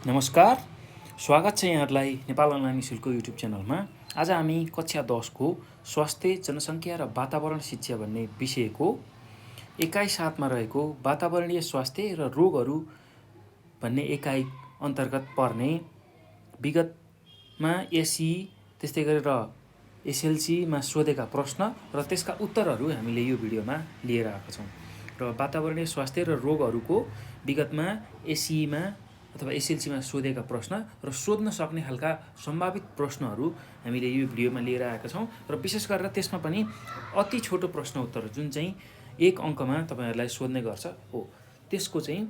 नमस्कार, स्वागत छ यहाँहरूलाई नेपाल अनलाइन स्कुलको युट्युब च्यानलमा। आज हामी कक्षा 10 को स्वास्थ्य, जनसङ्ख्या र वातावरण शिक्षा भन्ने विषयको एकाइ 7मा रहेको वातावरणीय स्वास्थ्य र रोगहरू भन्ने एकाइ अन्तर्गत पर्ने विगतमा एसई त्यस्तै गरेर एसएलसीमा सोधेका प्रश्न र त्यसका उत्तरहरू हामीले यो भिडियोमा लिएर आएका छौँ। र वातावरणीय स्वास्थ्य र रोगहरूको विगतमा एसईमा अथवा एसएलसीमा सोधेका प्रश्न र सोध्न सक्ने खालका सम्भावित प्रश्नहरू हामीले यो भिडियोमा लिएर आएका छौँ। र विशेष गरेर त्यसमा पनि अति छोटो प्रश्न उत्तर जुन चाहिँ 1 अङ्कमा तपाईँहरूलाई सोध्ने गर्छ हो, त्यसको चाहिँ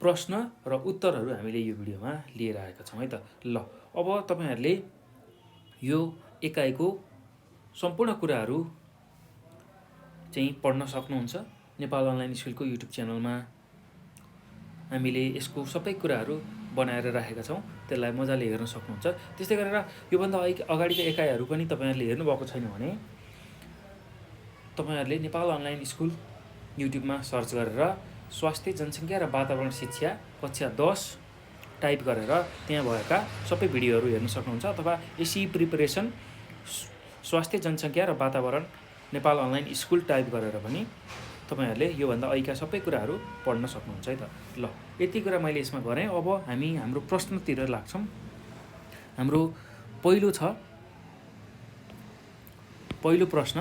प्रश्न र उत्तरहरू हामीले यो भिडियोमा लिएर आएका छौँ है त। ल अब तपाईँहरूले यो एकाइको सम्पूर्ण कुराहरू चाहिँ पढ्न सक्नुहुन्छ। नेपाल अनलाइन स्कुलको युट्युब च्यानलमा हामीले यसको सबै कुराहरू बनाएर राखेका छौँ, त्यसलाई मजाले हेर्न सक्नुहुन्छ। त्यस्तै गरेर योभन्दा अगाडिका एकाइहरू पनि तपाईँहरूले हेर्नुभएको छैन भने तपाईँहरूले नेपाल अनलाइन स्कुल युट्युबमा सर्च गरेर स्वास्थ्य, जनसङ्ख्या र वातावरण शिक्षा कक्षा 10 टाइप गरेर त्यहाँ भएका सबै भिडियोहरू हेर्न सक्नुहुन्छ। अथवा एसई प्रिपरेसन स्वास्थ्य, जनसङ्ख्या र वातावरण नेपाल अनलाइन स्कुल टाइप गरेर पनि तपाईँहरूले योभन्दा अहिलेका सबै कुराहरू पढ्न सक्नुहुन्छ है त। ल यति कुरा मैले यसमा गरेँ। अब हामी हाम्रो प्रश्नतिर लाग्छौँ। हाम्रो पहिलो प्रश्न,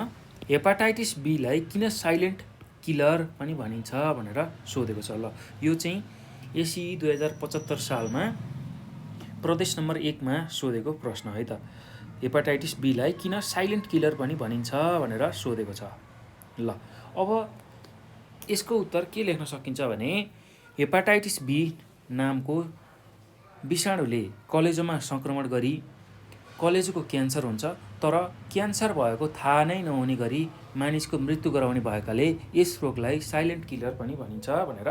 हेपाटाइटिस बीलाई किन साइलेन्ट किलर पनि भनिन्छ भनेर सोधेको छ। ल यो चाहिँ एसई 2075 सालमा प्रदेश नम्बर 1 मा सोधेको प्रश्न है त। हेपाटाइटिस बीलाई किन साइलेन्ट किलर पनि भनिन्छ भनेर सोधेको छ। ल अब यसको उत्तर के लेख्न सकिन्छ भने हेपाटाइटिस बी नामको विषाणुले कलेजोमा सङ्क्रमण गरी कलेजोको क्यान्सर हुन्छ, तर क्यान्सर भएको थाहा नै नहुने गरी मानिसको मृत्यु गराउने भएकाले यस रोगलाई साइलेन्ट किलर पनि भनिन्छ भनेर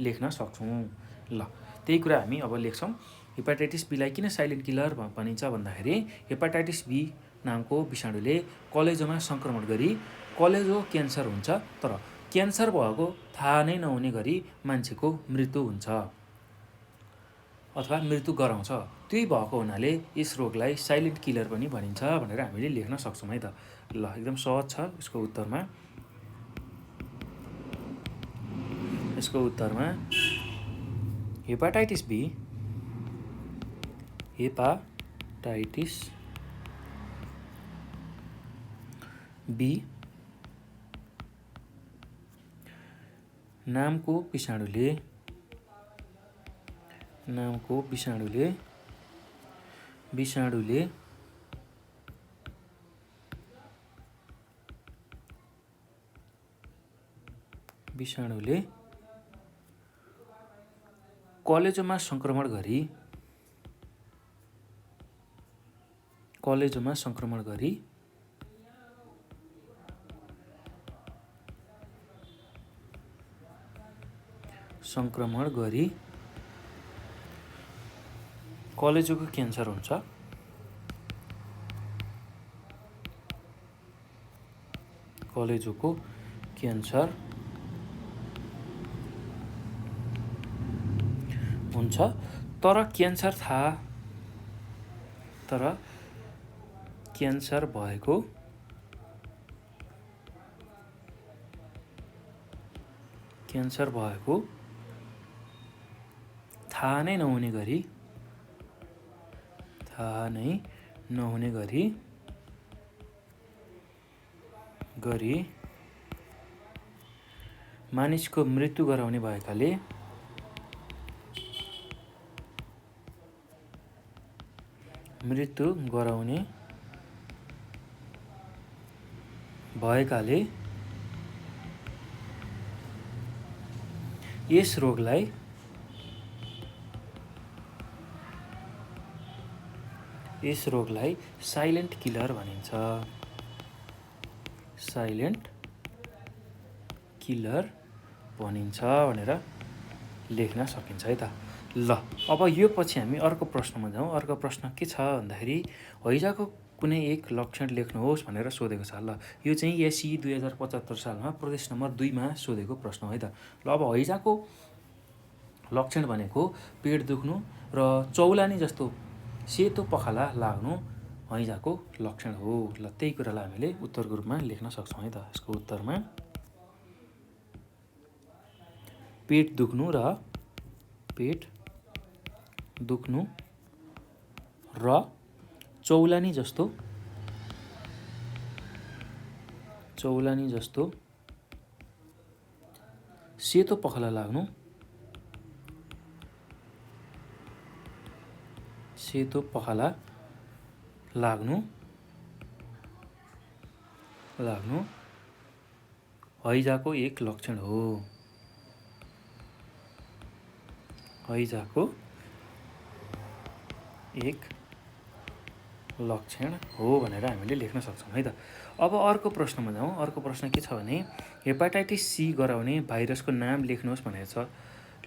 लेख्न सक्छौँ। ल त्यही कुरा हामी अब लेख्छौँ। हेपाटाइटिस बीलाई किन साइलेन्ट किलर भनिन्छ भन्दाखेरि हेपाटाइटिस बी नामको विषाणुले कलेजोमा सङ्क्रमण गरी कलेजो क्यान्सर हुन्छ, तर क्यान्सर भएको थाहा नै नहुने गरी मान्छेको मृत्यु हुन्छ अथवा मृत्यु गराउँछ। त्यही भएको हुनाले यस रोगलाई साइलेन्ट किलर पनि भनिन्छ भनेर हामीले लेख्न सक्छौँ है त। ल एकदम सहज छ। यसको उत्तरमा हेपाटाइटिस बी नामको विषाणुले कलेजोमा सङ्क्रमण गरी कलेजोको क्यान्सर हुन्छ, तर क्यान्सर भएको थाहा नै नहुने गरी मानिसको मृत्यु गराउने भएकाले यस रोगलाई साइलेन्ट किलर भनिन्छ भनेर लेख्न सकिन्छ है त। ल अब यो पछि हामी अर्को प्रश्नमा जाउँ। अर्को प्रश्न के छ भन्दाखेरि हैजाको कुनै एक लक्षण लेख्नुहोस् भनेर सोधेको छ। ल यो चाहिँ एसई 2075 सालमा प्रदेश नम्बर 2 मा सोधेको प्रश्न है त। ल अब हैजाको लक्षण भनेको पेट दुख्नु र चौलानी जस्तो सेतो पखाला लाग्नु हैजाको लक्षण हो। ल त्यही कुरालाई हामीले उत्तरको रूपमा लेख्न सक्छौँ है त। यसको उत्तरमा पेट दुख्नु र चौलानी जस्तो सेतो पखाला लाग्नु हैजाको एक लक्षण हो। हैजाको एक लक्षण हो भनेर हामीले लेख्न सक्छौँ है त। अब अर्को प्रश्नमा जाउँ। अर्को प्रश्न के छ भने हेपाटाइटिस सी गराउने भाइरसको नाम लेख्नुहोस् भनेको छ।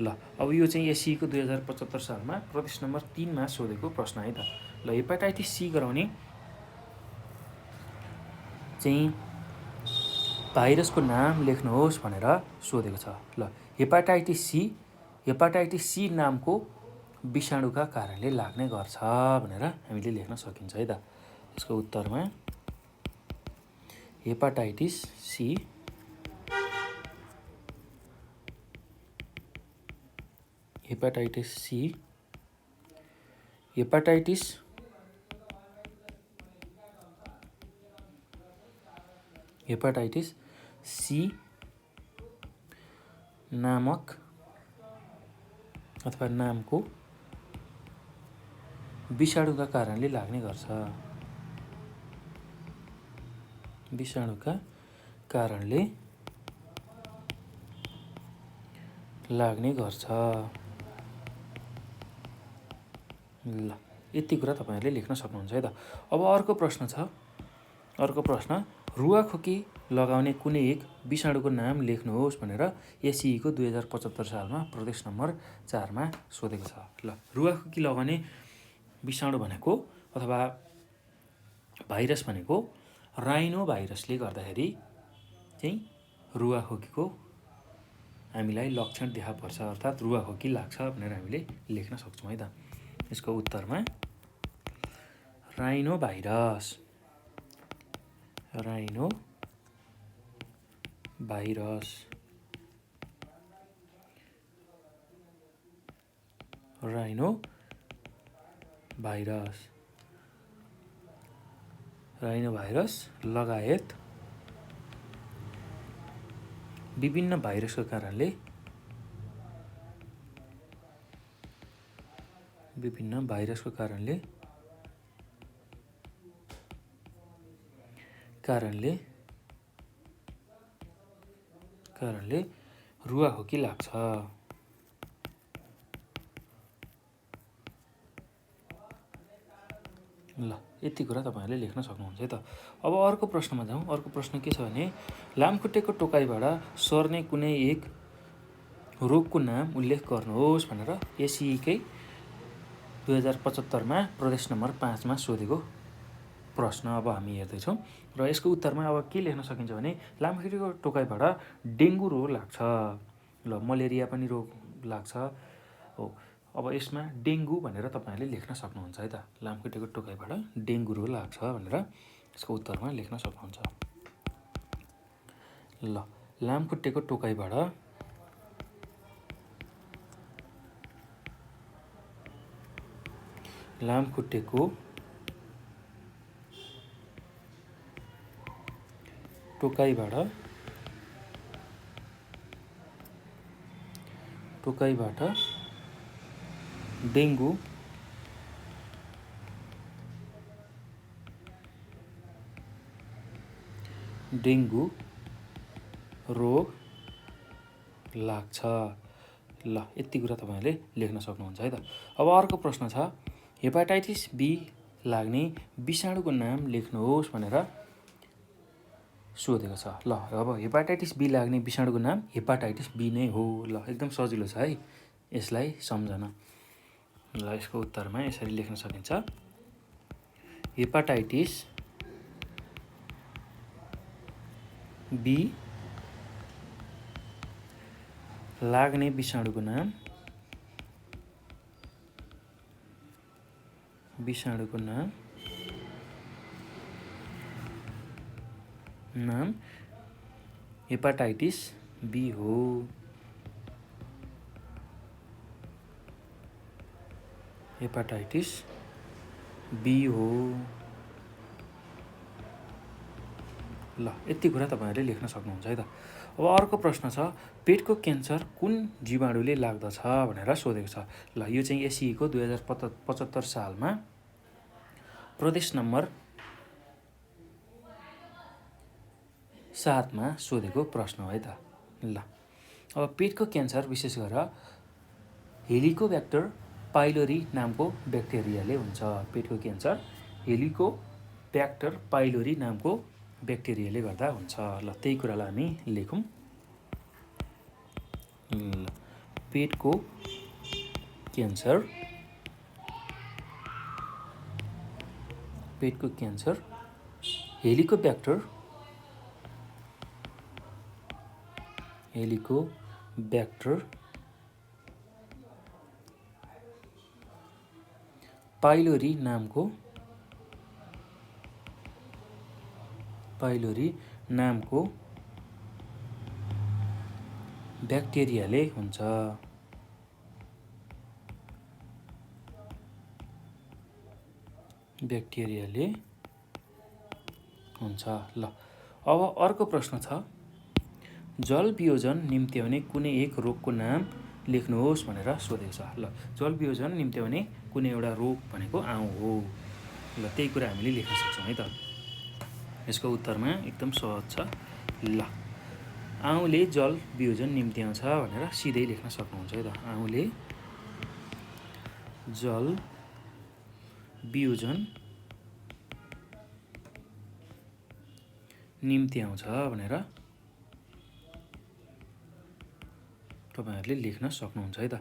ल अब यो चाहिँ एससीको 2075 सालमा प्रदेश नम्बर 3 मा सोधेको प्रश्न है त। ल हेपाटाइटिस सी गराउने चाहिँ भाइरसको नाम लेख्नुहोस् भनेर सोधेको छ। ल हेपाटाइटिस सी नामको विषाणुका कारणले लाग्ने गर्छ भनेर हामीले लेख्न सकिन्छ है त। यसको उत्तरमा हेपाटाइटिस सी नामक अथवा नामको विषाणुका कारणले लाग्ने गर्छ। ल यति कुरा तपाईहरुले लेख्न सक्नुहुन्छ है त। अब अर्को प्रश्न छ। अर्को प्रश्न रुवाखोकी लगाउने कुनै एक विषाणुको नाम लेख्नुहोस् भनेर एससीको 2075 सालमा प्रदेश नम्बर 4 मा सोधेको छ। ल रुवाखोकी लगाउने विषाणु भनेको अथवा भाइरस भनेको राइनो भाइरसले गर्दाखेरि चाहिँ रुवाखोकीको हामीलाई लक्षण देखा पर्छ, अर्थात् रुवाखोकी लाग्छ भनेर हामीले लेख्न सक्छौँ है त। यसको उत्तरमा राइनो भाइरस लगायत विभिन्न भाइरसको कारणले रुवाखोकी लाग्छ। ल यति कुरा तपाईहरुले लेख्न सक्नुहुन्छ है त। अब अर्को प्रश्नमा जाउँ। अर्को प्रश्न के छ भने लामखुट्टेको टोकाइबाट सर्ने कुनै एक रोगको नाम उल्लेख गर्नुहोस् भनेर एससीकै 2075 मा प्रदेश नम्बर 5 मा सोधेको प्रश्न अब हामी हेर्दैछौँ र यसको उत्तरमा अब के लेख्न सकिन्छ भने लामखुट्टेको टोकाइबाट डेङ्गु रोग लाग्छ। ल मलेरिया पनि रोग लाग्छ हो। अब यसमा डेङ्गु भनेर तपाईहरुले लेख्न सक्नुहुन्छ है त। लामखुट्टेको टोकाइबाट डेङ्गु रोग लाग्छ भनेर यसको उत्तरमा लेख्न सक्नुहुन्छ। ल लामखुट्टेको टोकाइबाट डेङ्गु रोग लाग्छ। ल यति कुरा तपाईहरुले लेख्न सक्नुहुन्छ है त। अब अर्को प्रश्न छ हेपाटाइटिस बी लाग्ने विषाणुको नाम लेख्नुहोस् भनेर सोधेको छ। ल अब हेपाटाइटिस बी लाग्ने विषाणुको नाम हेपाटाइटिस बी नै हो। ल एकदम सजिलो छ है यसलाई सम्झन। ल यसको उत्तरमा यसरी लेख्न सकिन्छ हेपाटाइटिस बी लाग्ने विषाणुको नाम विषाणुको नाम हेपाटाइटिस बी हो। हेपाटाइटिस बी हो। ल यति कुरा तपाईहरुले लेख्न सक्नुहुन्छ है त। अब अर्को प्रश्न छ, पेटको क्यान्सर कुन जीवाणुले लाग्दछ भनेर सोधेको छ। ल यो चाहिँ एसई को 2075 सालमा प्रदेश नम्बर 7 मा सोधेको प्रश्न हो है त। ल अब पेटको क्यान्सर विशेष गरेर हेलिकोब्याक्टर पाइलोरी नामको ब्याक्टेरियाले हुन्छ। पेटको क्यान्सर हेलिकोब्याक्टर पाइलोरी नामको ब्याक्टेरियाले गर्दा हुन्छ। ल त्यही कुरालाई हामी लेखौँ। पेटको क्यान्सर हेलिकोब्याक्टर पाइलोरी नामको ब्याक्टेरियाले हुन्छ। ल अब अर्को प्रश्न छ, जल वियोजन निम्त्याउने कुनै एक रोगको नाम लेख्नुहोस् भनेर सोधेको छ। ल जल वियोजन निम्त्याउने कुनै एउटा रोग भनेको आउँ हो। ल त्यही कुरा हामीले लेख्न सक्छौँ है त। यसको उत्तरमा एकदम सहज छ। ल आउँले जल वियोजन निम्त्याउँछ भनेर सिधै लेख्न सक्नुहुन्छ है त। आउँले जल वियोजन निम्त्याउँछ भनेर तपाईहरुले लेख्न सक्नुहुन्छ है त।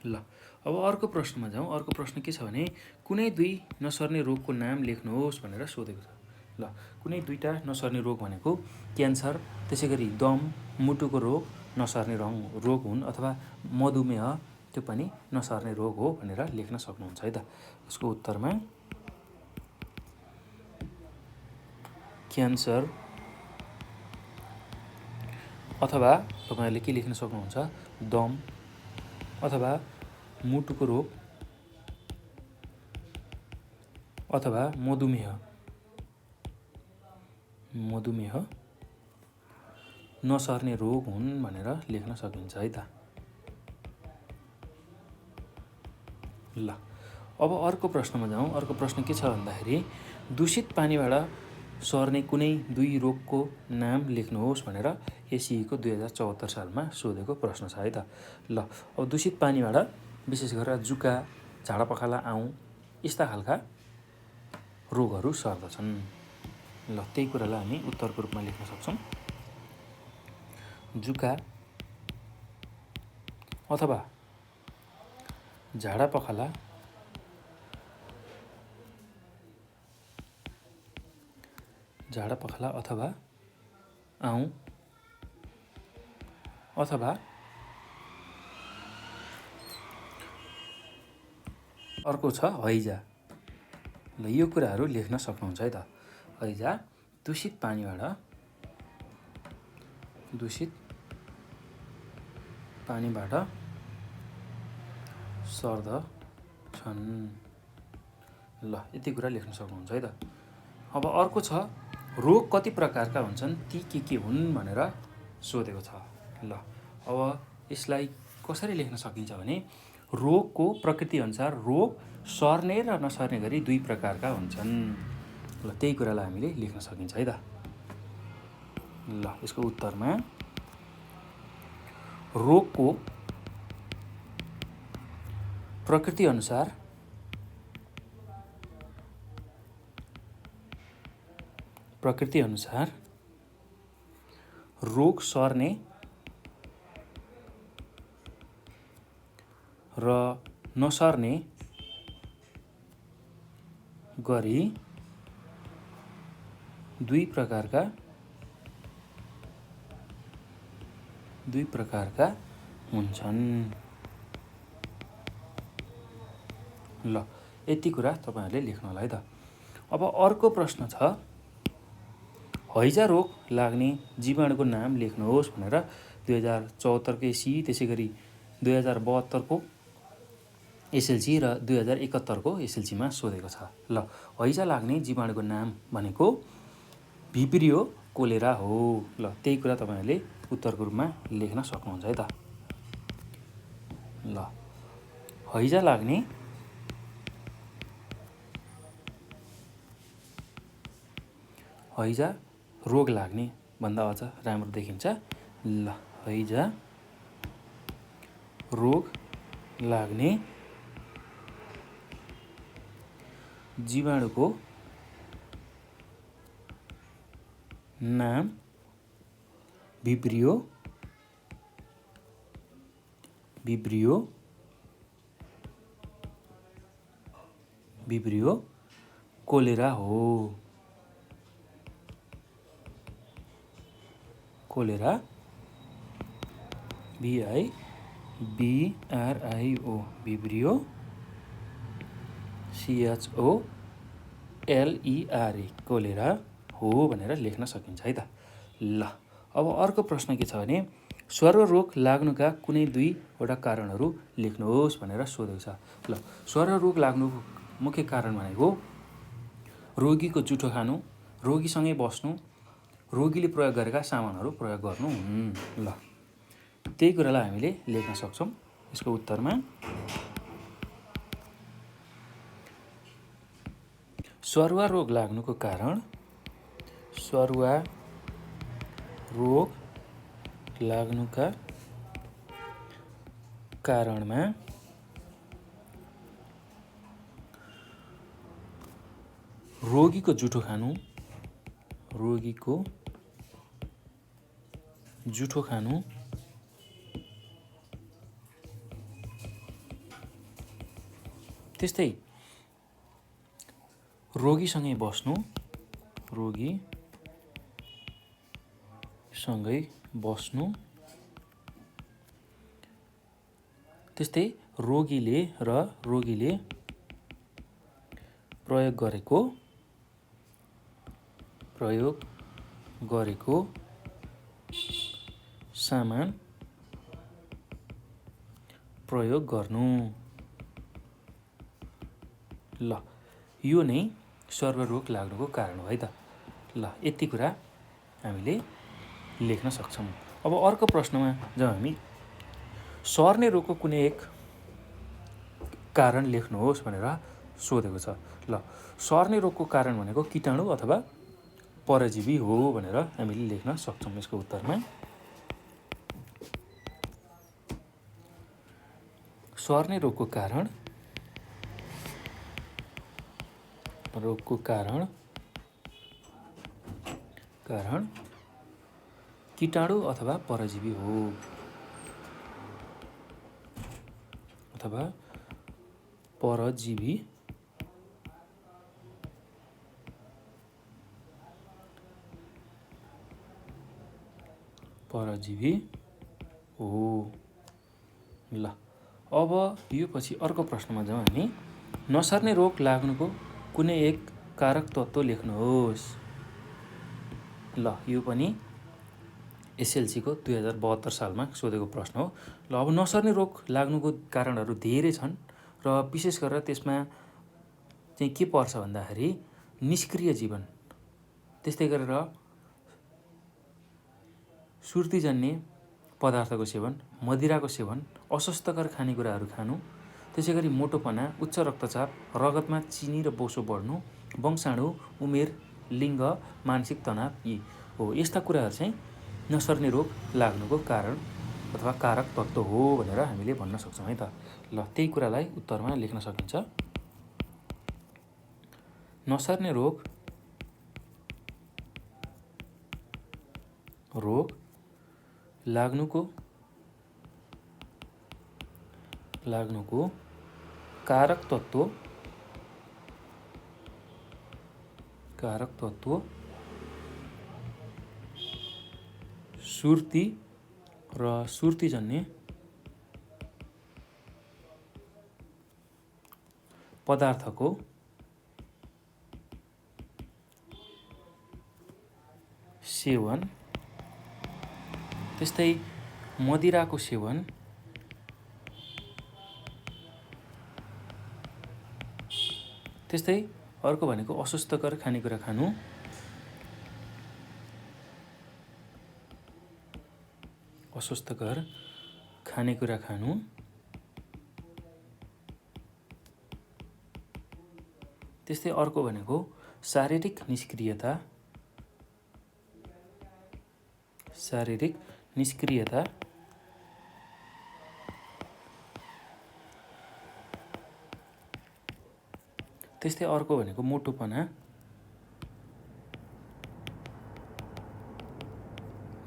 ल अब अर्को प्रश्नमा जाउँ। अर्को प्रश्न के छ भने कुनै दुई नसर्ने रोगको नाम लेख्नुहोस् भनेर सोधेको छ। ल कुनै दुईटा नसर्ने रोग भनेको क्यान्सर, त्यसैगरी दम, मुटुको रोग नसर्ने रोग हुन्, अथवा मधुमेह त्यो पनि नसर्ने रोग हो भनेर लेख्न सक्नुहुन्छ है त। यसको उत्तरमा क्यान्सर अथवा तपाईहरुले के लेख्न सक्नुहुन्छ, दम अथवा मुटुको रोग अथवा मधुमेह नसर्ने रोग हुन् भनेर लेख्न सकिन्छ है त। ल अब अर्को प्रश्नमा जाउँ। अर्को प्रश्न के छ भन्दाखेरि दूषित पानीबाट सर्ने कुनै दुई रोगको नाम लेख्नुहोस् भनेर एसई को 2074 सालमा सोधेको प्रश्न छ है त। ल अब दूषित पानीबाट विशेष गरेर जुका, झाडापखाला, आउँ यस्ता खालका रोगहरू सर्दछन्। ल त्यही कुरालाई हामी उत्तरको रूपमा लेख्न सक्छौँ। जुका अथवा झाडापखाला अथवा आउँ अथवा अर्को छ हैजा। ल यो कुराहरू लेख्न सक्नुहुन्छ है त। हैजा दूषित पानीबाट सर्दछन्। ल यति कुरा लेख्न सक्नुहुन्छ है त। अब अर्को छ, रोग कति प्रकारका हुन्छन्, ती के हुन् भनेर सोधेको छ। ल अब यसलाई कसरी लेख्न सकिन्छ भने रोगको प्रकृति अनुसार रोग सर्ने र नसर्ने गरी दुई प्रकारका हुन्छन्। ल त्यही कुरालाई हामीले लेख्न सकिन्छ है त। ल यसको उत्तरमा रोगको प्रकृति अनुसार रोग सर्ने र नसर्ने गरी दुई प्रकारका हुन्छन्। ल यति कुरा तपाईँहरूले लेख्नु होला है त। अब अर्को प्रश्न छ, हैजा रोग लाग्ने जीवाणुको नाम लेख्नुहोस् भनेर 2074 को एसई, त्यसै गरी 2072 को एसएलसी र 2071 को एसएलसीमा सोधेको छ। ल हैजा लाग्ने जीवाणुको नाम भनेको भिब्रियो कोलेरा हो। ल त्यही कुरा तपाईँहरूले उत्तरको रूपमा लेख्न सक्नुहुन्छ है त। ल हैजा लाग्ने हैजा रोग लाग्ने भन्दा अझ राम्रो देखिन्छ। ल हैजा रोग लाग्ने जीवाणुको नाम भिब्रियो कोलेरा हो। Cholera VIBRIO Vibrio CHOLERA cholera हो भनेर लेख्न सकिन्छ है त। ल अब अर्को प्रश्न के छ भने सर्वरोग लाग्नुका कुनै दुईवटा कारणहरू लेख्नुहोस् भनेर सोधेको छ। ल सर्वरोग लाग्नुको मुख्य कारण भनेको रोगीको जुठो खानु, रोगीसँगै बस्नु, रोगीले प्रयोग गरेका सामानहरू प्रयोग गर्नु हुन्। ल त्यही कुरालाई हामीले लेख्न सक्छौँ यसको उत्तरमा। सरुवा रोग लाग्नुको कारण, सरुवा रोग लाग्नुका कारणमा रोगीको जुठो खानु, त्यस्तै रोगीसँगै बस्नु, त्यस्तै रोगीले प्रयोग गरेको सामान प्रयोग गर्नु। ल यो नै सर्वरोग लाग्नुको कारण हो है त। ल यति कुरा हामीले लेख्न सक्छौँ। अब अर्को प्रश्नमा जब हामी सर्ने रोगको कुनै एक कारण लेख्नुहोस् भनेर सोधेको छ। ल सर्ने रोगको कारण भनेको कीटाणु अथवा परजीवी हो भनेर हामीले लेख्न सक्छौँ यसको उत्तरमा। सर्ने रोगको कारण कीटाणु अथवा परजीवी हो, अथवा परजीवी हो। ल अब यो पछि अर्को प्रश्नमा जाउँ हामी। नसर्ने रोग लाग्नुको कुनै एक कारक तत्त्व लेख्नुहोस्। ल यो पनि एसएलसीको 2072 सालमा सोधेको प्रश्न हो। ल अब नसर्ने रोग लाग्नुको कारणहरू धेरै छन् र विशेष गरेर त्यसमा चाहिँ के पर्छ भन्दाखेरि निष्क्रिय जीवन, त्यस्तै गरेर सुर्तीजन्य पदार्थको सेवन, मदिराको सेवन, अस्वास्थ्यकर खानेकुराहरू खानु, त्यसै गरी मोटोपना, उच्च रक्तचाप, रगतमा चिनी र बोसो बढ्नु, वंशाणु, उमेर, लिङ्ग, मानसिक तनाव यी हो। यस्ता कुराहरू चाहिँ नसर्ने रोग लाग्नुको कारण अथवा कारक तत्त्व हो भनेर हामीले भन्न सक्छौँ है त। ल त्यही कुरालाई उत्तरमा लेख्न सकिन्छ। नसर्ने रोग लाग्नुको कारक तत्त्व सुर्ती र सुर्तीजन्य पदार्थको सेवन, त्यस्तै मदिराको सेवन, त्यस्तै अर्को भनेको अस्वास्थ्यकर खानेकुरा खानु, अस्वास्थ्यकर खानेकुरा खानु, त्यस्तै अर्को भनेको शारीरिक निष्क्रियता, शारीरिक निष्क्रियता, त्यस्तै अर्को भनेको मोटोपना,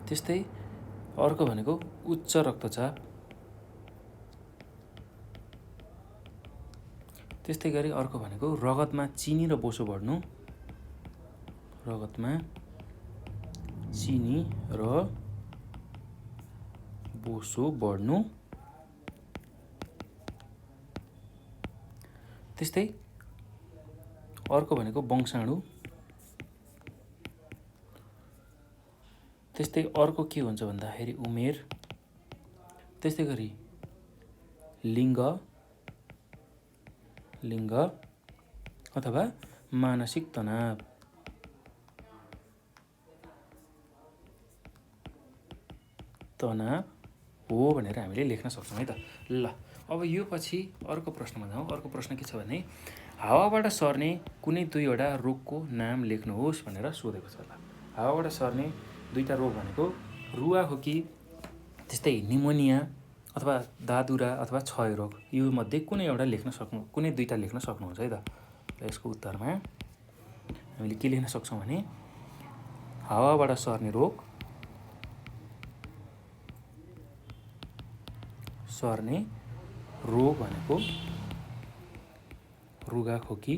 त्यस्तै अर्को भनेको उच्च रक्तचाप, त्यस्तै गरी अर्को भनेको रगतमा चिनी र बोसो बढ्नु, रगतमा चिनी र बोसो बढ्नु, त्यस्तै अर्को भनेको वंशाणु, त्यस्तै अर्को के हुन्छ भन्दाखेरि उमेर, त्यस्तै गरी लिङ्ग अथवा मानसिक तनाव, हो भनेर हामीले लेख्न सक्छौँ है त। ल अब यो पछि अर्को प्रश्नमा जाउँ। अर्को प्रश्न के छ भने हावाबाट सर्ने कुनै दुईवटा रोगको नाम लेख्नुहोस् भनेर सोधेको छ। ल हावाबाट सर्ने दुईवटा रोग भनेको रुवाखोकी, त्यस्तै निमोनिया अथवा दादुरा अथवा क्षयरोग, यो मध्ये कुनै दुईवटा लेख्न सक्नुहुन्छ है त। र यसको उत्तरमा हामीले के लेख्न सक्छौँ भने हावाबाट सर्ने रोग, भनेको रुगाखोकी,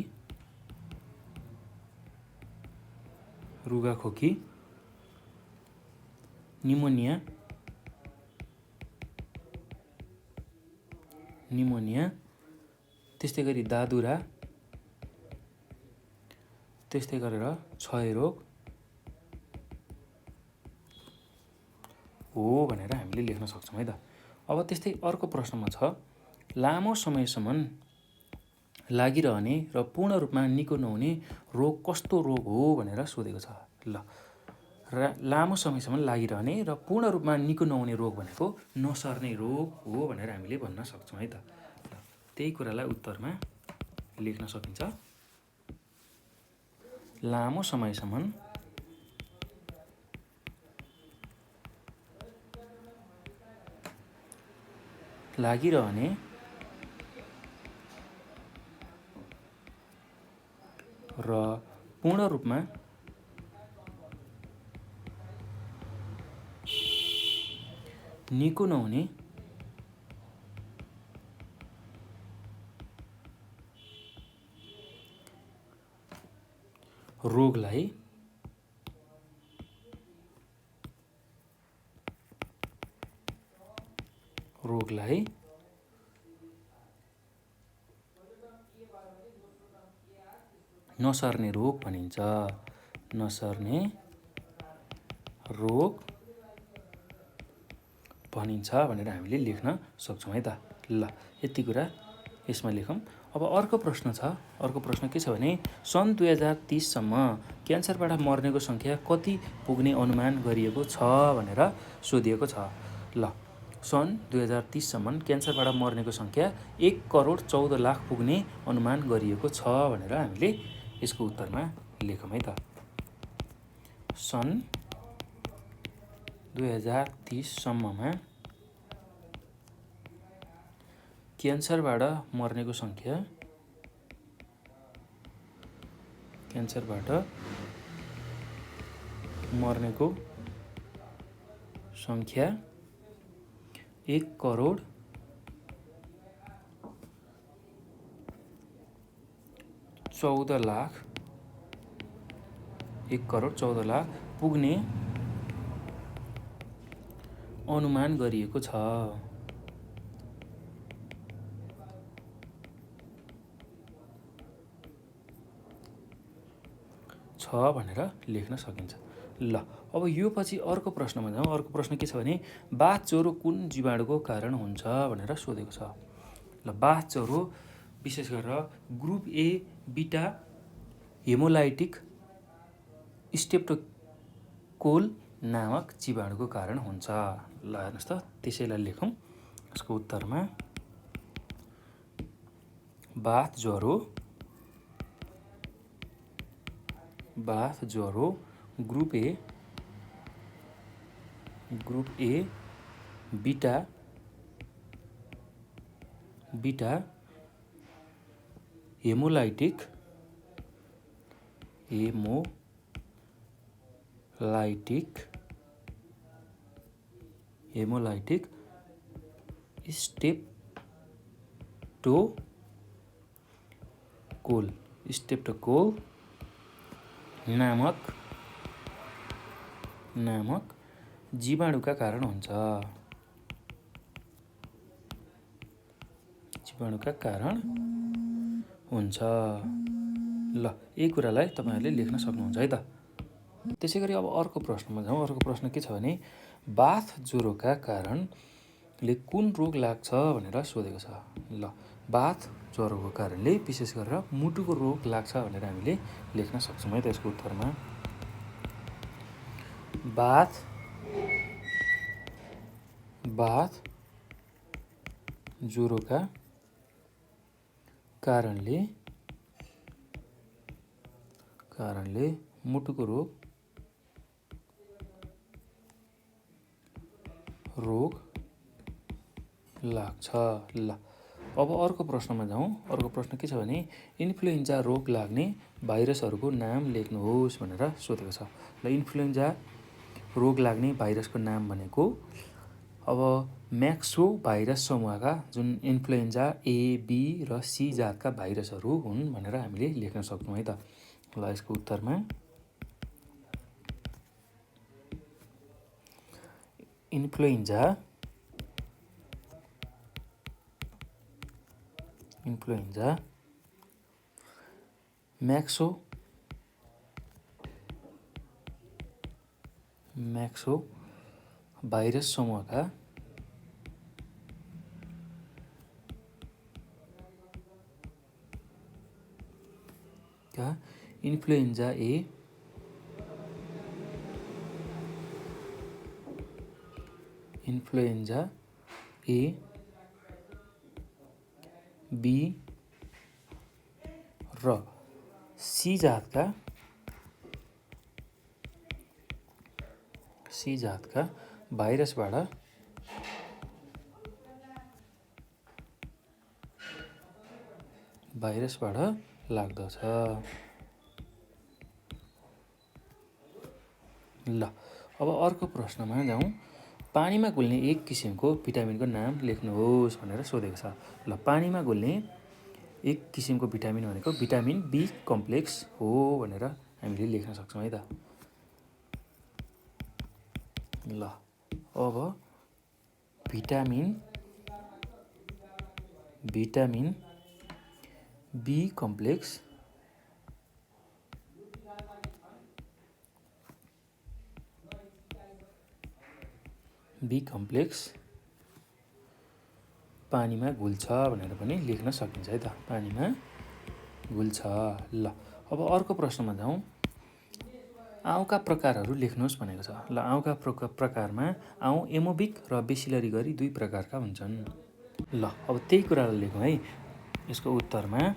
निमोनिया, त्यस्तै गरी दादुरा, त्यस्तै गरेर क्षयरोग हो भनेर हामीले लेख्न सक्छौँ है त। अब त्यस्तै अर्को प्रश्नमा छ लामो समयसम्म लागिरहने र पूर्ण रूपमा निको नहुने रोग कस्तो रोग हो भनेर सोधेको छ। ल लामो समयसम्म लागिरहने र पूर्ण रूपमा निको नहुने रोग भनेको नसर्ने रोग हो भनेर हामीले भन्न सक्छौँ है त। त्यही कुरालाई उत्तरमा लेख्न सकिन्छ। लामो समयसम्म लागिरहने र पूर्ण रूपमा निको नहुने रोगलाई नसर्ने रोग भनिन्छ। नसर्ने रोग भनिन्छ भनेर हामीले लेख्न सक्छौँ है त। ल यति कुरा यसमा लेखौँ। अब अर्को प्रश्न छ। अर्को प्रश्न के छ भने सन् 2030सम्म क्यान्सरबाट मर्नेको सङ्ख्या कति पुग्ने अनुमान गरिएको छ भनेर सोधिएको छ। ल सन् 2030सम्म क्यान्सरबाट मर्नेको सङ्ख्या 1,14,00,000 पुग्ने अनुमान गरिएको छ भनेर हामीले यसको उत्तरमा लेखौँ है त। सन् 2030सम्ममा क्यान्सरबाट मर्नेको सङ्ख्या 1,14,00,000 पुग्ने अनुमान गरिएको छ। छ भनेर लेख्न सकिन्छ। ल अब यो पछि अर्को प्रश्नमा जाउँ। अर्को प्रश्न के छ भने बाथ ज्वरो कुन जीवाणुको कारण हुन्छ भनेर सोधेको छ। ल बाथ ज्वरो विशेष गरेर ग्रुप ए बिटा हेमोलाइटिक स्टेप्टोकोल नामक जीवाणुको कारण हुन्छ। ल हेर्नुहोस् त त्यसैलाई लेखौँ। यसको उत्तरमा बाथ ज्वरो ग्रुप ए बिटा हेमोलाइटिक स्टेप्टोकोल नामक जीवाणुका कारण हुन्छ। ल यही कुरालाई तपाईहरुले लेख्न सक्नुहुन्छ है त। त्यसैगरी अब अर्को प्रश्नमा जाउँ। अर्को प्रश्न के छ भने बाथ ज्वरोका कारणले कुन रोग लाग्छ भनेर सोधेको छ। ल बाथ ज्वरोको कारणले विशेष गरेर मुटुको रोग लाग्छ भनेर हामीले लेख्न सक्छौँ है त। यसको उत्तरमा बाथ ज्वरोका कारणले मुटुको रोग लाग्छ। ल अब अर्को प्रश्नमा जाउँ। अर्को प्रश्न के छ भने इन्फ्लुएन्जा रोग लाग्ने भाइरसहरूको नाम लेख्नुहोस् भनेर सोधेको छ। ल इन्फ्लुएन्जा रोग लाग्ने भाइरसको नाम भनेको अब म्याक्सो भाइरस समूहका जुन इन्फ्लुएन्जा ए बी र सी जातका भाइरसहरू हुन् भनेर हामीले लेख्न सक्छौँ है त। ल यसको उत्तरमा इन्फ्लुएन्जा म्याक्सो भाइरस समूहका इन्फ्लुएन्जा ए बी र सी जातका भाइरसबाट लाग्दछ। ल अब अर्को प्रश्नमा जाउँ। पानीमा घुल्ने एक किसिमको भिटामिनको नाम लेख्नुहोस् भनेर सोधेको छ। ल पानीमा घुल्ने एक किसिमको भिटामिन भनेको भिटामिन बी कम्प्लेक्स हो भनेर हामीले लेख्न सक्छौँ है त। ल अब भिटामिन बी कम्प्लेक्स पानीमा घुल्छ भनेर पनि लेख्न सकिन्छ है त। पानीमा घुल्छ। ल अब अर्को प्रश्नमा जाउँ। आउँका प्रकारहरू लेख्नुहोस् भनेको छ। ल आउँका प्रकारमा आउँ एमोबिक र बेसिलरी गरी दुई प्रकारका हुन्छन्। ल अब त्यही कुरालाई लेखौँ है। यसको उत्तरमा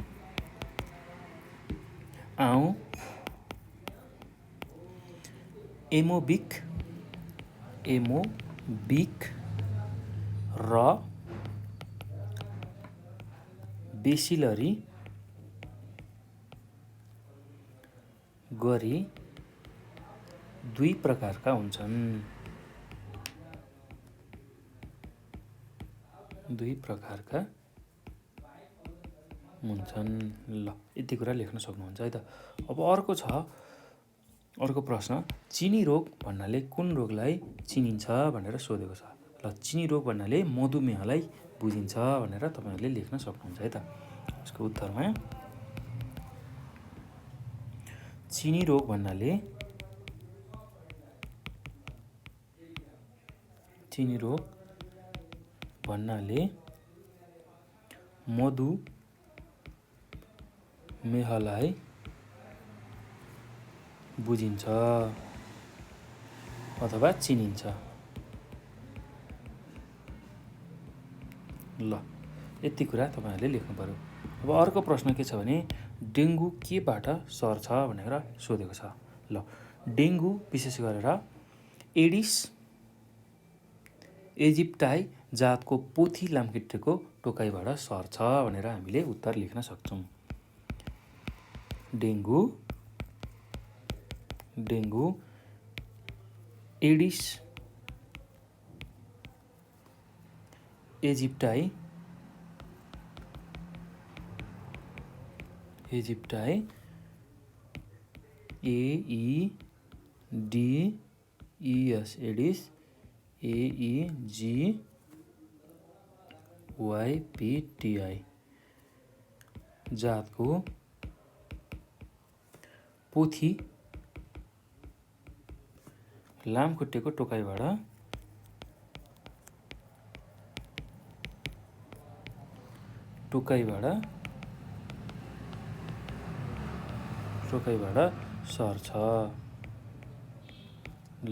आउँ एमोबिक र बेसिलरी गरी दुई प्रकारका हुन्छन्। ल यति कुरा लेख्न सक्नुहुन्छ है त। अब अर्को प्रश्न चिनी रोग भन्नाले कुन रोगलाई चिनिन्छ भनेर सोधेको छ। ल चिनी रोग भन्नाले मधुमेहलाई बुझिन्छ भनेर तपाईहरुले लेख्न सक्नुहुन्छ है त। यसको उत्तरमा चिनी रोग भन्नाले मधुमेहलाई बुझिन्छ अथवा चिनिन्छ। ल यति कुरा तपाईहरुले लेख्नु पर्यो। अब अर्को प्रश्न के छ भने डेङ्गु केबाट सर्छ भनेर सोधेको छ। ल डेङ्गु विशेष गरेर एडिस इजिप्टाई जातको पोथी लामखुट्टेको टोकाइबाट सर्छ भनेर हामीले उत्तर लेख्न सक्छौं। Dengue Aedes aegypti AEDES Aedes AEGYPTI जातको पोथी लामखुट्टेको टोकाइबाट सर्छ। ल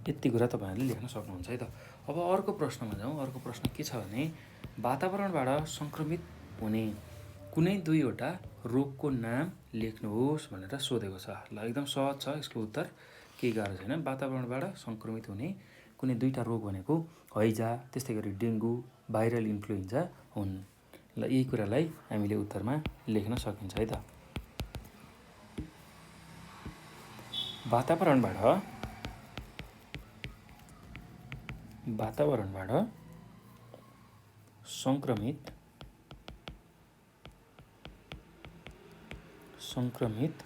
यति कुरा तपाईहरुले लेख्न सक्नुहुन्छ है त। अब अर्को प्रश्नमा जाउँ। अर्को प्रश्न के छ भने वातावरणबाट संक्रमित हुने कुनै दुईवटा रोगको नाम लेख्नुहोस् भनेर सोधेको छ। ल एकदम सहज छ, यसको उत्तर केही गाह्रो छैन। वातावरणबाट संक्रमित हुने कुनै दुईटा रोग भनेको हैजा, त्यस्तै गरी डेङ्गु, भाइरल इन्फ्लुएन्जा हुन्। ल यही कुरालाई हामीले उत्तरमा लेख्न सकिन्छ है त। वातावरणबाट संक्रमित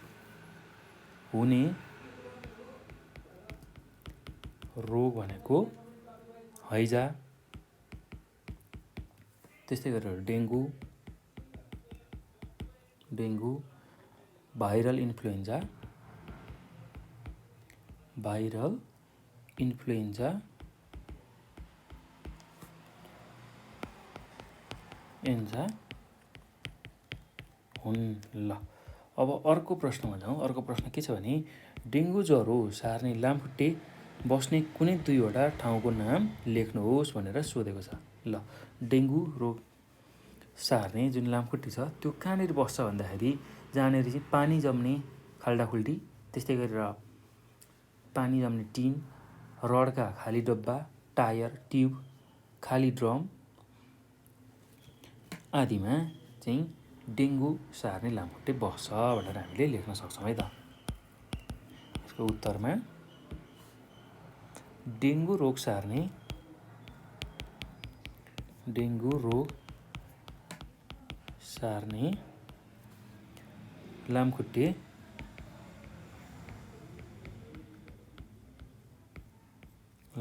हुने रोग भनेको हैजा, त्यस्तै गरेर डेङ्गु, भाइरल इन्फ्लुएन्जा हुन्। ल अब अर्को प्रश्नमा जाउँ। अर्को प्रश्न के छ भने डेङ्गु ज्वरो सार्ने लामखुट्टे बस्ने कुनै दुईवटा ठाउँको नाम लेख्नुहोस् भनेर सोधेको छ। ल डेङ्गु रोग सार्ने जुन लामखुट्टे छ त्यो कहाँनिर बस्छ भन्दाखेरि जहाँनिर चाहिँ पानी जम्ने खाल्डाखुल्डी, त्यस्तै गरेर पानी जम्ने टिन, रडका खाली डब्बा, टायर, ट्युब, खाली ड्रम आदिमा चाहिँ डेङ्गु सार्ने लामखुट्टे बस्छ भनेर हामीले लेख्न सक्छौँ है त। यसको उत्तरमा डेङ्गु रोग सार्ने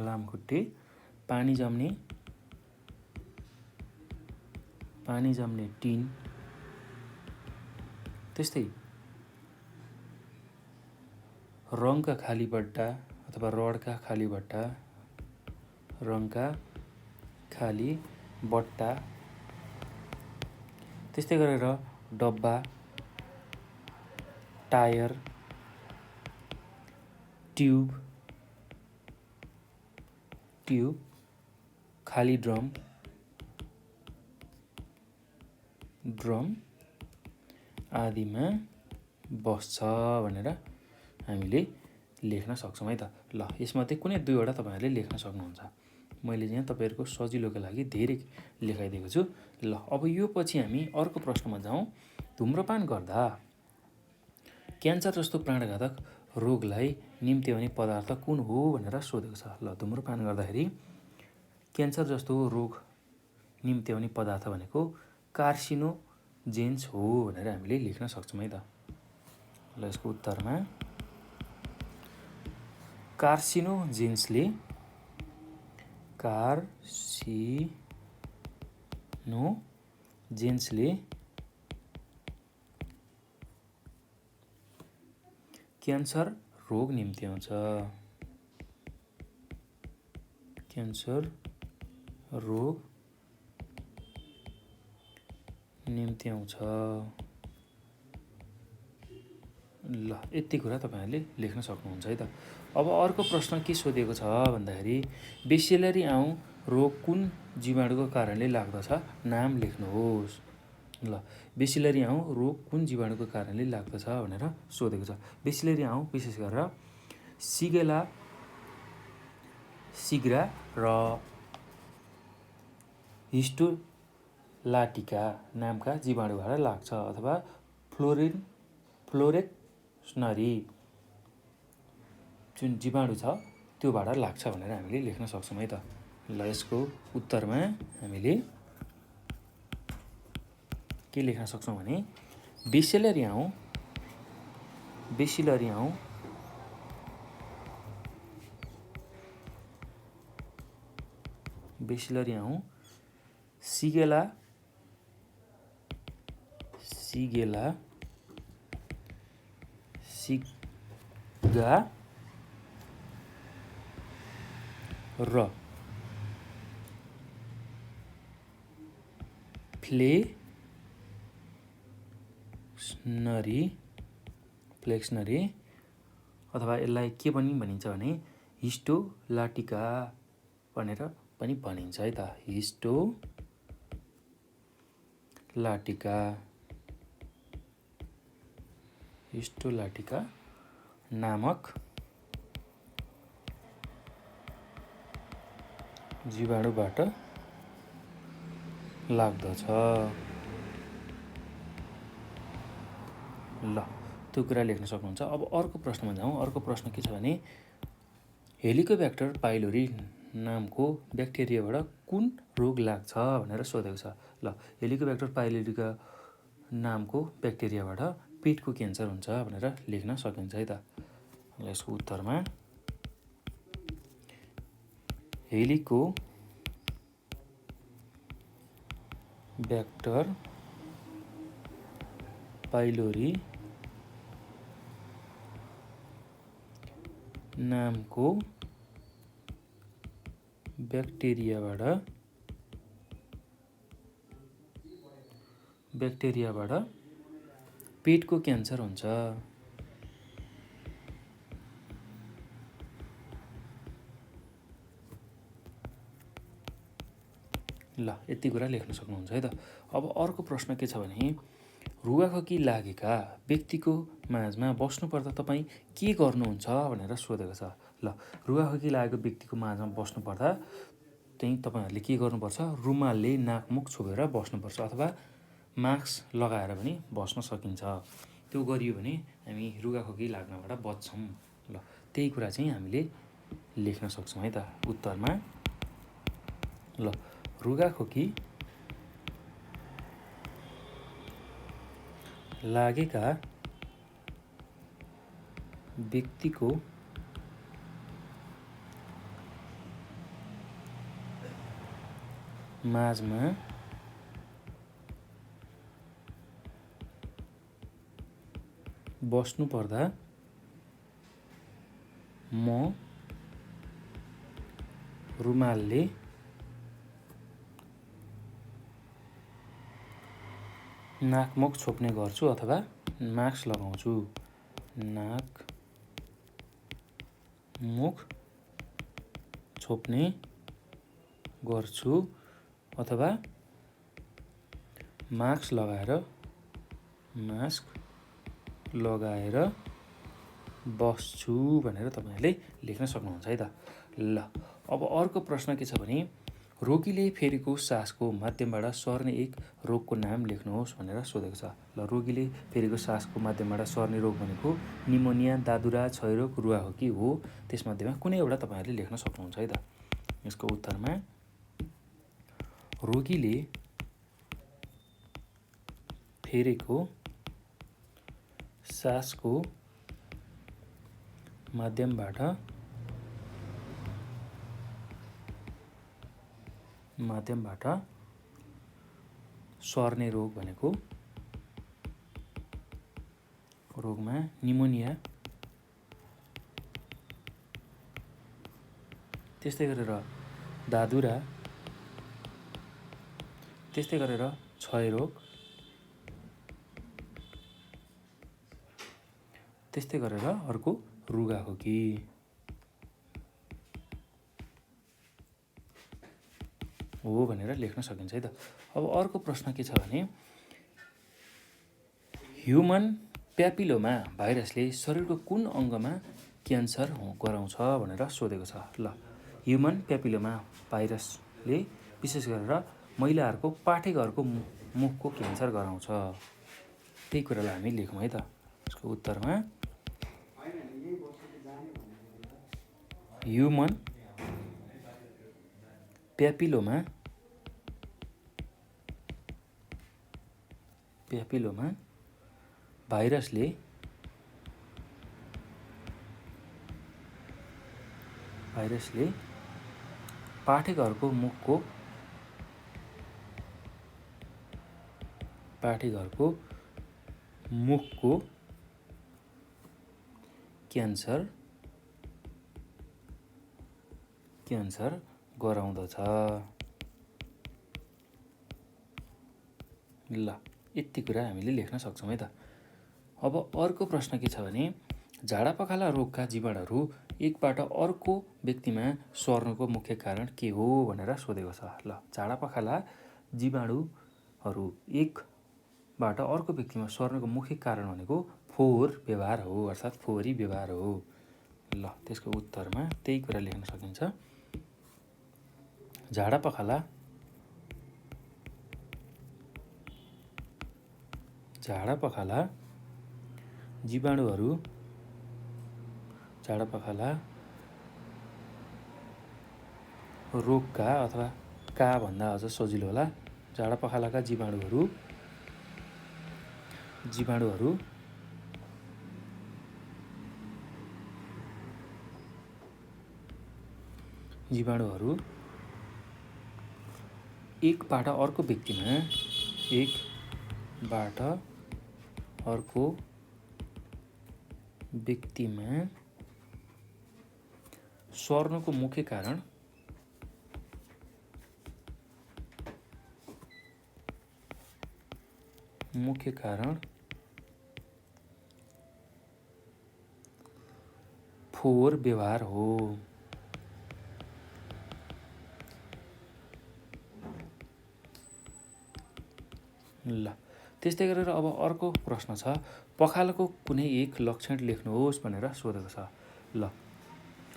लामखुट्टे पानी जम्ने टिन, त्यस्तै रङका खाली बट्टा अथवा रडका खाली बट्टा, त्यस्तै गरेर डब्बा, टायर, ट्युब, खाली ड्रम आदिमा बस्छ भनेर हामीले लेख्न सक्छौँ है त। ल यसमध्ये कुनै दुईवटा तपाईहरुले लेख्न सक्नुहुन्छ। मैले यहाँ तपाईहरुको सजिलोको लागि धेरै लेखाइदिएको छु। ल अब यो पछि हामी अर्को प्रश्नमा जाउँ। धुम्रपान गर्दा क्यान्सर जस्तो प्राणघातक रोगलाई निम्त्याउने पदार्थ कुन हो भनेर सोधेको छ। ल धुम्रपान गर्दाखेरि क्यान्सर जस्तो रोग निम्त्याउने पदार्थ भनेको कार्सिनोजेन्स हो भनेर हामीले लेख्न सक्छौँ है त। ल यसको उत्तरमा कार्सिनोजेन्सले क्यान्सर रोग निम्त्याउँछ। क्यान्सर रोग निम्त्याउँछ। ल यति कुरा तपाईँहरूले लेख्न सक्नुहुन्छ है त। अब अर्को प्रश्न के सोधेको छ भन्दाखेरि बेसिलरी आउँ रोग कुन जीवाणुको कारणले लाग्दछ नाम लेख्नुहोस्। ल बेसिलरी आउँ रोग कुन जीवाणुको कारणले लाग्दछ भनेर सोधेको छ। बेसिलरी आउँ विशेष गरेर सिगेला सिग्रा र हिस्टोलाटिका नामका जीवाणुबाट लाग्छ अथवा फ्लोरेक्सनरी जुन जीवाणु छ त्योबाट लाग्छ भनेर हामीले लेख्न सक्छौँ है त। ल यसको उत्तरमा हामीले के लेख्न सक्छौँ भने बेसिलरी आउँ सिगेला सिगा र फ्लेक्सनरी अथवा यसलाई के पनि भनिन्छ भने हिस्टोलाटिका भनेर पनि भनिन्छ है त। हिस्टोलाटिका नामक जीवाणुबाट लाग्दछ। ल त्यो कुरा लेख्न सक्नुहुन्छ। अब अर्को प्रश्नमा जाउँ। अर्को प्रश्न के छ भने हेलिकोब्याक्टर पाइलोरी नामको ब्याक्टेरियाबाट कुन रोग लाग्छ भनेर सोधेको छ। ल हेलिकोब्याक्टर पाइलोरीका नामको ब्याक्टेरियाबाट पेटको क्यान्सर हुन्छ भनेर लेख्न सकिन्छ है त। यसको उत्तरमा हेलिकोब्याक्टर पाइलोरी नामको ब्याक्टेरियाबाट पेटको क्यान्सर हुन्छ। ल यति कुरा लेख्न सक्नुहुन्छ है त। अब अर्को प्रश्न के छ भने रुगाखोकी लागेका व्यक्तिको माझमा बस्नुपर्दा तपाईँ के गर्नुहुन्छ भनेर सोधेको छ। ल रुगाखोकी लागेको व्यक्तिको माझमा बस्नुपर्दा चाहिँ तपाईँहरूले के गर्नुपर्छ रुमालले नाकमुख छोपेर बस्नुपर्छ अथवा मास्क लगाएर पनि बस्न सकिन्छ। त्यो गरियो भने हामी रुगाखोकी लाग्नबाट बच्छौँ। ल त्यही कुरा चाहिँ हामीले लेख्न सक्छौँ है त उत्तरमा। ल रुगाखोकी लागेका व्यक्तिको माझमा बस्नुपर्दा म रुमालले नाकमुख छोप्ने गर्छु अथवा मास्क लगाउँछु। नाकमुख छोप्ने गर्छु अथवा मास्क लगाएर बस्छु भनेर तपाईँहरूले लेख्न सक्नुहुन्छ है त। ल अब अर्को प्रश्न के छ भने रोगीले फेरेको सासको माध्यमबाट सर्ने एक रोगको नाम लेख्नुहोस् भनेर सोधेको छ। ल रोगीले फेरेको सासको माध्यमबाट सर्ने रोग भनेको निमोनिया, दादुरा, क्षयरोग, रुगाखोकी हो। त्यसमध्येमा कुनै एउटा तपाईँहरूले लेख्न सक्नुहुन्छ है त। यसको उत्तरमा रोगीले फेरेको सासको माध्यमबाट सर्ने रोग भनेको रोगमा निमोनिया, त्यस्तै गरेर दादुरा, त्यस्तै गरेर क्षयरोग, त्यस्तै गरेर अर्को रुगाखोकी। हो भनेर लेख्न सकिन्छ है त। अब अर्को प्रश्न के छ भने ह्युमन प्यापिलोमा भाइरसले शरीरको कुन अङ्गमा क्यान्सर गराउँछ भनेर सोधेको छ। ल, ह्युमन प्यापिलोमा भाइरसले विशेष गरेर महिलाहरूको पाठेघरको मुखको क्यान्सर गराउँछ। त्यही कुरालाई हामी लेखौँ है त। यसको उत्तरमा ह्युमन प्यापिलोमा भाइरसले पाठेघरको मुखको क्यान्सर गराउँदछ। ल, यति कुरा हामीले लेख्न सक्छौँ है त। अब अर्को प्रश्न के छ भने झाडापखाला रोगका जीवाणुहरू एकबाट अर्को व्यक्तिमा सर्नुको मुख्य कारण के हो भनेर सोधेको छ। ल, झाडापखाला जीवाणुहरू एकबाट अर्को व्यक्तिमा सर्नुको मुख्य कारण भनेको फोहोर व्यवहार हो, अर्थात् फोहोरी व्यवहार हो। ल, त्यसको उत्तरमा त्यही कुरा लेख्न सकिन्छ। झाडापखाला जीवाणुहरू रोगका अथवा का भन्दा अझ सजिलो होला, झाडापखालाका जीवाणुहरू एकबाट अर्को व्यक्तिमा सर्नुको मुख्य कारण फोहोर व्यवहार हो। ल, त्यस्तै गरेर अब अर्को प्रश्न छ पखालाको कुनै एक लक्षण लेख्नुहोस् भनेर सोधेको छ। ल,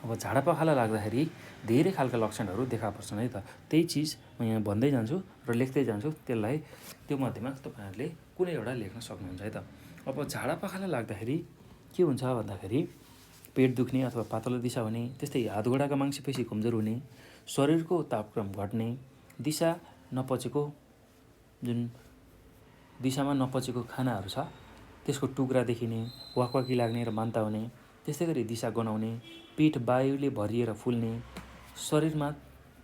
अब झाडापखाला लाग्दाखेरि धेरै खालका लक्षणहरू देखा पर्छन् है त। त्यही चिज म यहाँ भन्दै जान्छु र लेख्दै जान्छु, त्यसलाई त्यो मध्येमा तपाईँहरूले कुनै एउटा लेख्न सक्नुहुन्छ है त। अब झाडापखाला लाग्दाखेरि के हुन्छ भन्दाखेरि पेट दुख्ने अथवा पातलो दिसा हुने, त्यस्तै हातगोडाका मांसपेशी कमजोर हुने, शरीरको तापक्रम घट्ने, दिशामा नपचेको खानाहरू छ त्यसको टुक्रा देखिने, वाकवाकी लाग्ने र मान्ता हुने, त्यस्तै गरी दिशा गनाउने, पेट वायुले भरिएर फुल्ने, शरीरमा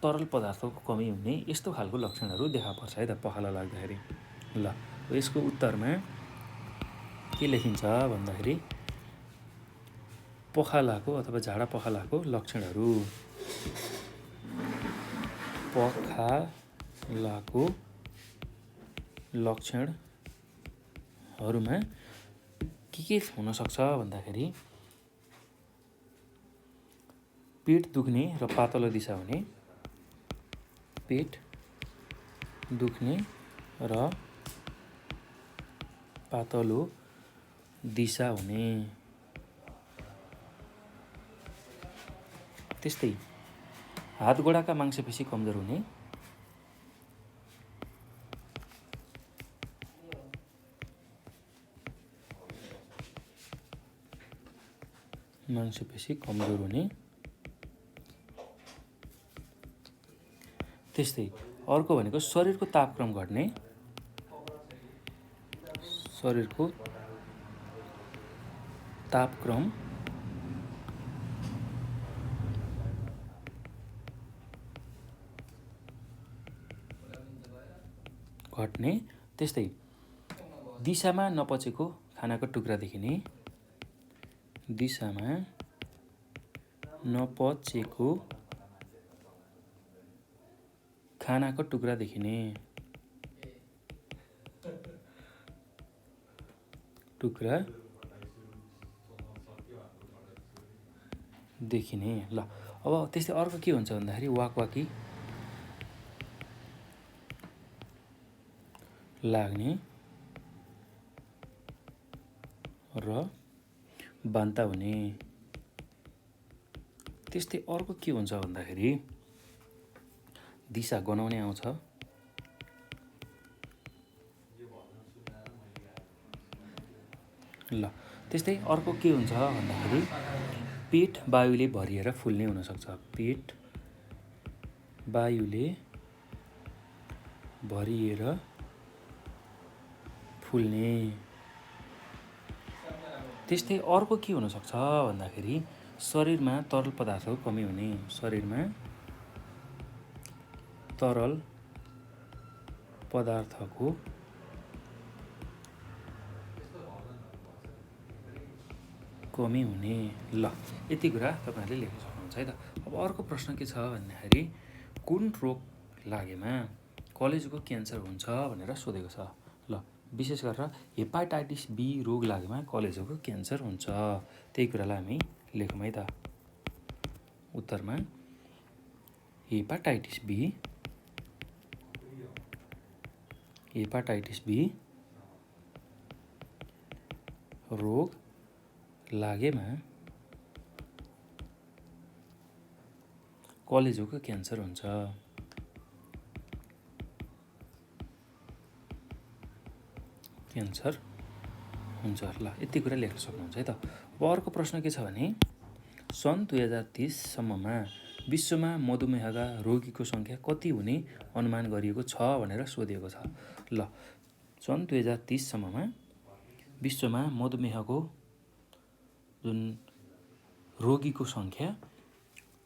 तरल पदार्थको कमी हुने, यस्तो खालको लक्षणहरू देखा पर्छ है त पखाला लाग्दाखेरि। ल, यसको उत्तरमा के लेखिन्छ भन्दाखेरि पखालाको अथवा झाडापखालाको लक्षणहरू। पखालाको लक्षणहरूमा के हुन सक्छ भन्दाखेरि पेट दुख्ने र पातलो दिसा हुने, त्यस्तै हातगोडाका मांसपेशी कमजोर हुने, त्यस्तै अर्को भनेको शरीरको तापक्रम घट्ने, त्यस्तै दिशामा नपचेको खानाको टुक्रा देखिने, खानाको टुक्रा देखिने। टुक्रा देखिने। ल अब त्यस्तै अर्को के हुन्छ भन्दाखेरि वाकवाकी लाग्ने र बान्ता हुने। त्यस्तै अर्को के हुन्छ भन्दाखेरि दिशा गनाउने आउँछ। ल त्यस्तै अर्को के हुन्छ भन्दाखेरि पेट वायुले भरिएर फुल्ने हुनसक्छ। पेट वायुले भरिएर फुल्ने। त्यस्तै अर्को के हुनसक्छ भन्दाखेरि शरीरमा तरल पदार्थको कमी हुने। शरीरमा तरल पदार्थको कमी हुने। ल यति कुरा तपाईँहरूले लेख्न सक्नुहुन्छ है त। अब अर्को प्रश्न के छ भन्दाखेरि कुन रोग लागेमा कलेजोको क्यान्सर हुन्छ भनेर सोधेको छ। ल विशेष गरेर हेपाटाइटिस बी रोग लागेमा कलेजोको क्यान्सर हुन्छ। त्यही कुरालाई हामी लेखौँ है त। उत्तरमा हेपाटाइटिस बी रोग लागेमा कलेजोको क्यान्सर हुन्छ। क्यान्सर हुन्छ। ल यति कुरा लेख्न सक्नुहुन्छ है त। अब अर्को प्रश्न के छ भने सन् 2030 सम्ममा विश्वमा मधुमेहका रोगीको सङ्ख्या कति हुने अनुमान गरिएको छ भनेर सोधिएको छ। ल सन् 2030 सम्ममा विश्वमा मधुमेहको जुन रोगीको सङ्ख्या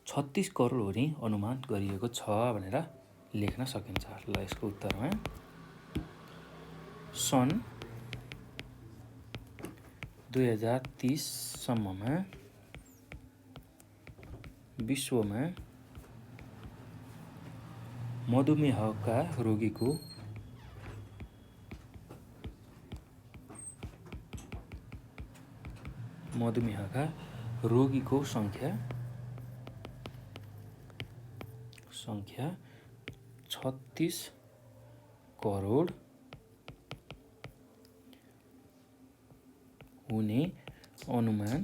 36 करोड हुने अनुमान गरिएको छ भनेर लेख्न सकिन्छ। ल यसको उत्तरमा सन् 2030 सम्ममा विश्वमा मधुमेहका रोगीको सङ्ख्या 36 करोड हुने अनुमान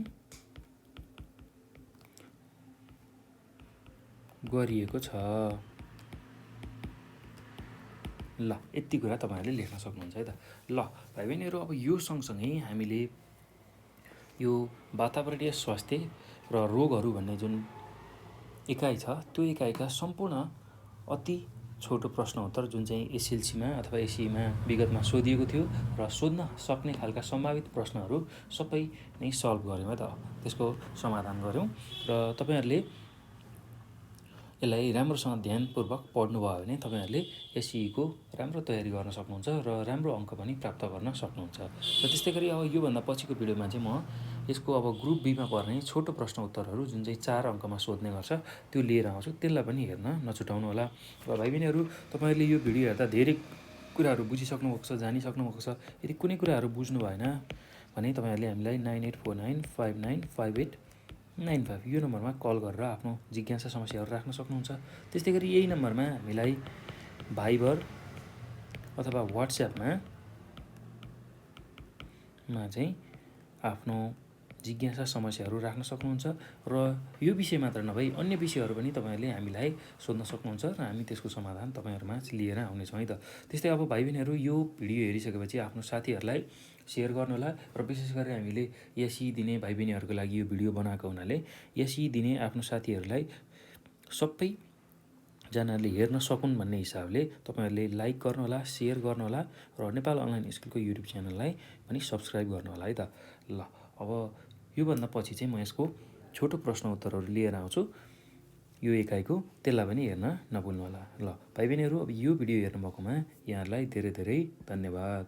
गरिएको छ। ल यति कुरा तपाईँहरूले लेख्न सक्नुहुन्छ है त। ल भाइ बहिनीहरू अब यो सँगसँगै हामीले यो वातावरणीय स्वास्थ्य र रोगहरू भन्ने जुन इकाइ छ त्यो इकाइका सम्पूर्ण अति छोटो प्रश्न उत्तर जुन चाहिँ एसएलसीमा अथवा एसईमा विगतमा सोधिएको थियो र सोध्न सक्ने खालका सम्भावित प्रश्नहरू सबै नै सल्भ गऱ्यौँ है त। त्यसको समाधान गऱ्यौँ र तपाईँहरूले यसलाई राम्रोसँग ध्यानपूर्वक पढ्नुभयो भने तपाईँहरूले एसईको राम्रो तयारी गर्न सक्नुहुन्छ र राम्रो अङ्क पनि प्राप्त गर्न सक्नुहुन्छ। र त्यस्तै गरी अब योभन्दा पछिको भिडियोमा चाहिँ म यसको अब ग्रुप बीमा पर्ने छोटो प्रश्न उत्तरहरू जुन चाहिँ 4 अङ्कमा सोध्ने गर्छ त्यो लिएर आउँछु। त्यसलाई पनि हेर्न नछुटाउनु होला। र भाइ बहिनीहरू तपाईँहरूले यो भिडियो हेर्दा धेरै कुराहरू बुझिसक्नु भएको छ, जानिसक्नु भएको छ। यदि कुनै कुराहरू बुझ्नु भएन भने तपाईँहरूले हामीलाई 9849595895 यो नम्बरमा कल गरेर आफ्नो जिज्ञासा समस्याहरू राख्न सक्नुहुन्छ। त्यस्तै गरी यही नम्बरमा हामीलाई भाइबर अथवा वाट्सएपमा चाहिँ आफ्नो जिज्ञासा समस्याहरू राख्न सक्नुहुन्छ र यो विषय मात्र नभई अन्य विषयहरू पनि तपाईँहरूले हामीलाई सोध्न सक्नुहुन्छ र हामी त्यसको समाधान तपाईँहरूमा लिएर आउनेछौँ है त। त्यस्तै अब भाइ बहिनीहरू यो भिडियो हेरिसकेपछि आफ्नो साथीहरूलाई सेयर गर्नुहोला र विशेष गरेर हामीले एसई दिने भाइ बहिनीहरूको लागि यो भिडियो बनाएको हुनाले एसई दिने आफ्नो साथीहरूलाई सबैजनाले हेर्न सकुन् भन्ने हिसाबले तपाईँहरूले लाइक गर्नुहोला, सेयर गर्नुहोला र नेपाल अनलाइन स्कुलको युट्युब च्यानललाई पनि सब्सक्राइब गर्नुहोला है त। ल अब योभन्दा पछि चाहिँ म यसको छोटो प्रश्न उत्तरहरू लिएर आउँछु यो इकाइको, त्यसलाई पनि हेर्न नभुल्नुहोला। ल भाइ बहिनीहरू अब यो भिडियो हेर्नुभएकोमा यहाँहरूलाई धेरै धेरै धन्यवाद।